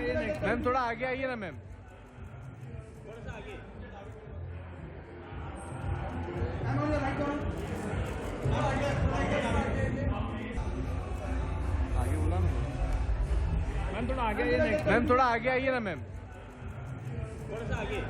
میم تھوڑا آگے آئیے نا میم. آگے بولا نا میم, تھوڑا آگے آئیے میم, تھوڑا آگے آئیے نا میم. تھوڑا سا آگے.